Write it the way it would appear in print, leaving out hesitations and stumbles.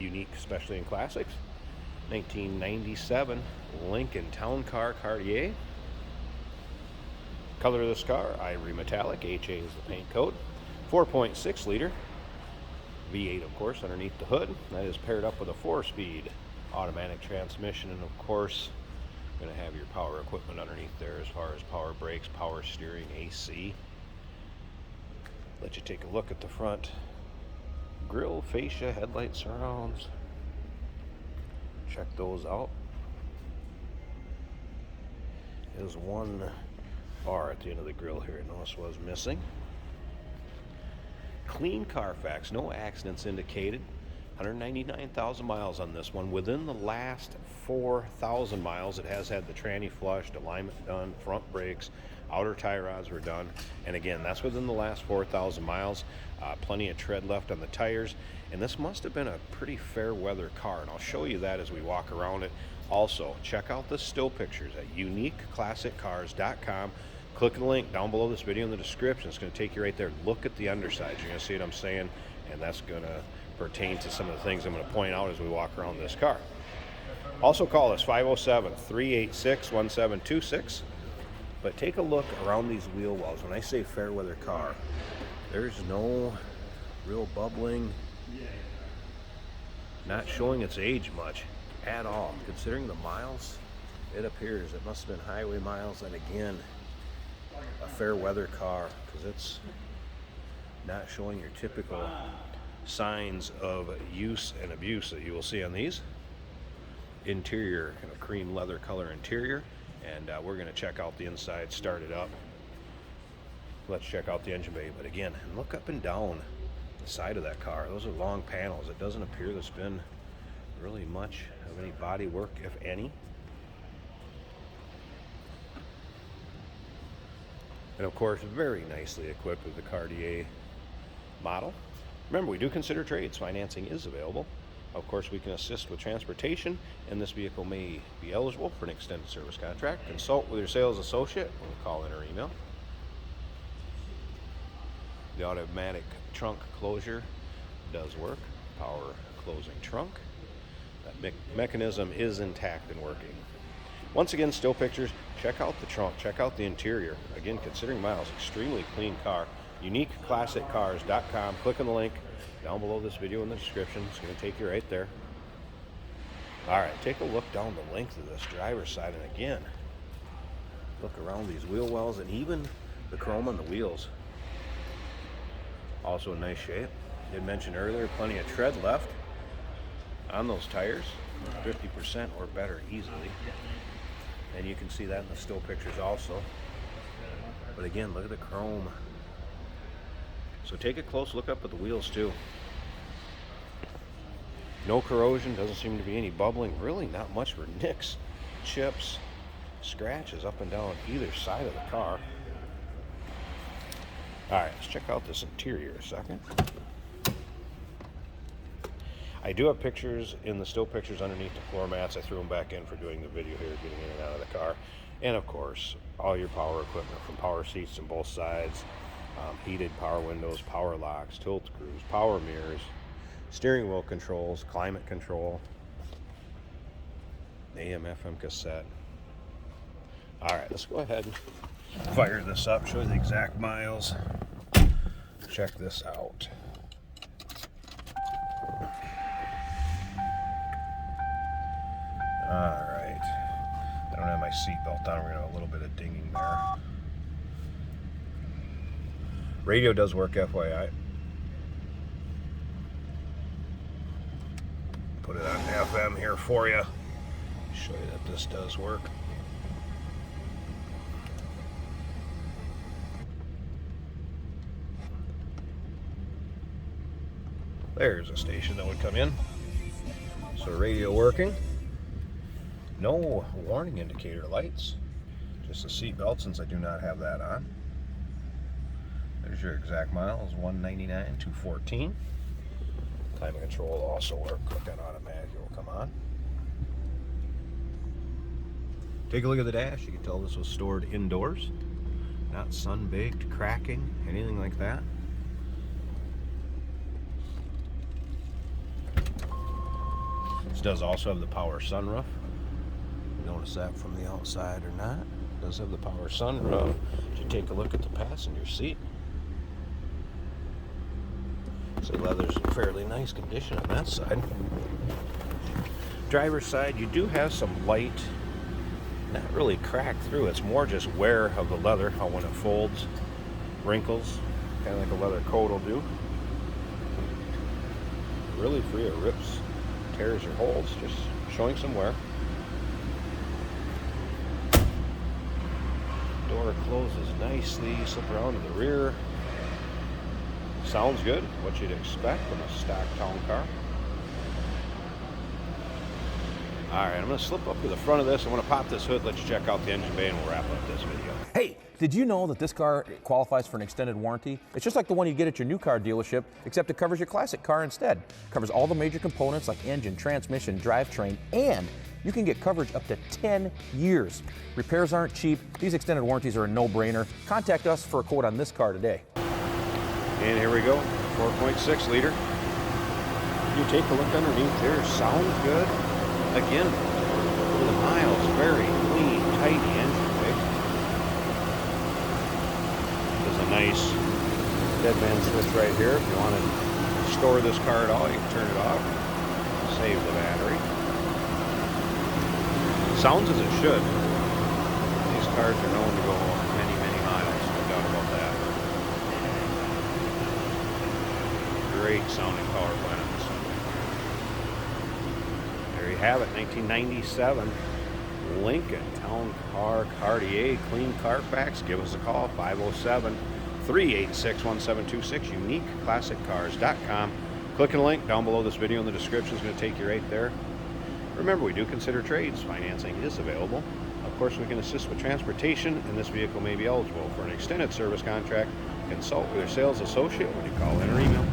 unique, especially in classics. 1997 Lincoln Town Car Cartier. Color of this car, ivory metallic. HA is the paint code. 4.6 liter. V8, of course, underneath the hood. That is paired up with a 4-speed automatic transmission, and of course, going to have your power equipment underneath there as far as power brakes, power steering, AC. Let you take a look at the front grille, fascia, headlight surrounds. Check those out. There's one bar at the end of the grille here. Notice was missing. Clean Carfax, no accidents indicated. 199,000 miles on this one. Within the last 4,000 miles, it has had the tranny flushed, alignment done, front brakes, outer tie rods were done. And again, that's within the last 4,000 miles. Plenty of tread left on the tires. And this must have been a pretty fair weather car, and I'll show you that as we walk around it. Also, check out the still pictures at uniqueclassiccars.com. Click the link down below this video in the description. It's going to take you right there. Look at the undersides. You're going to see what I'm saying, and that's going to pertain to some of the things I'm going to point out as we walk around this car. Also call us 507-386-1726. But take a look around these wheel wells. When I say fair weather car, there's no real bubbling, not showing its age much at all. Considering the miles, it appears it must have been highway miles, and again, a fair weather car, because it's not showing your typical signs of use and abuse that you will see on these. Interior, kind of cream leather color interior, and we're going to check out the inside, start it up. Let's check out the engine bay. But again, look up and down the side of that car. Those are long panels. It doesn't appear there's been really much of any body work, if any. And of course, very nicely equipped with the Cartier model. Remember, we do consider trades. Financing is available. Of course, we can assist with transportation, and this vehicle may be eligible for an extended service contract. Consult with your sales associate or call in or email. The automatic trunk closure does work. Power closing trunk. That mechanism is intact and working. Once again, still pictures. Check out the trunk. Check out the interior. Again, considering miles, extremely clean car. UniqueClassicCars.com. Click on the link down below this video in the description. It's going to take you right there. All right, take a look down the length of this driver's side, and again, look around these wheel wells and even the chrome on the wheels. Also in nice shape. Did mention earlier, plenty of tread left on those tires, 50% or better easily. And you can see that in the still pictures also. But again, look at the chrome. So take a close look up at the wheels too. No corrosion, doesn't seem to be any bubbling. Really not much for nicks, chips, scratches up and down either side of the car. All right, let's check out this interior a second. I do have pictures in the still pictures underneath the floor mats. I threw them back in for doing the video here, getting in and out of the car. And of course, all your power equipment, from power seats on both sides, heated power windows, power locks, tilt screws, power mirrors, steering wheel controls, climate control, AM, FM cassette. All right, let's go ahead and fire this up, show you the exact miles. Check this out. All right, I don't have my seatbelt on. We're gonna have a little bit of dinging there. Radio does work, FYI. Put it on FM here for you. Show you that this does work. There's a station that would come in. So radio working. No warning indicator lights. Just a seat belt, since I do not have that on. There's your exact miles, 199, 214. Climate control will also work. Click on automatic, it will come on. Take a look at the dash. You can tell this was stored indoors. Not sun-baked, cracking, anything like that. This does also have the power sunroof. Notice that from the outside or not. It does have the power sunroof. If you take a look at the passenger seat, so leather's in fairly nice condition on that side. Driver's side, you do have some light, not really cracked through. It's more just wear of the leather, how when it folds, wrinkles, kind of like a leather coat will do. Really free of rips, tears, or holes, just showing some wear. Door closes nicely, slip around to the rear. Sounds good, what you'd expect from a stock town car. Alright, I'm going to slip up to the front of this. I'm going to pop this hood, let you check out the engine bay, and we'll wrap up this video. Hey, did you know that this car qualifies for an extended warranty? It's just like the one you get at your new car dealership, except it covers your classic car instead. It covers all the major components like engine, transmission, drivetrain, and you can get coverage up to 10 years. Repairs aren't cheap. These extended warranties are a no-brainer. Contact us for a quote on this car today. And here we go, 4.6 liter. You take a look underneath there, sounds good. Again, for the miles, very clean, tidy engine bay. There's a nice deadman switch right here. If you want to store this car at all, you can turn it off, save the battery. Sounds as it should. These cars are known to go many, many miles, no doubt about that. Great sounding power plant on this one. There you have it, 1997 Lincoln Town Car Cartier Clean Carfax. Give us a call, 507-386-1726, uniqueclassiccars.com. Click on the link down below this video in the description. It's going to take you right there. Remember, we do consider trades. Financing is available. Of course, we can assist with transportation, and this vehicle may be eligible for an extended service contract. Consult with your sales associate when you call in or email.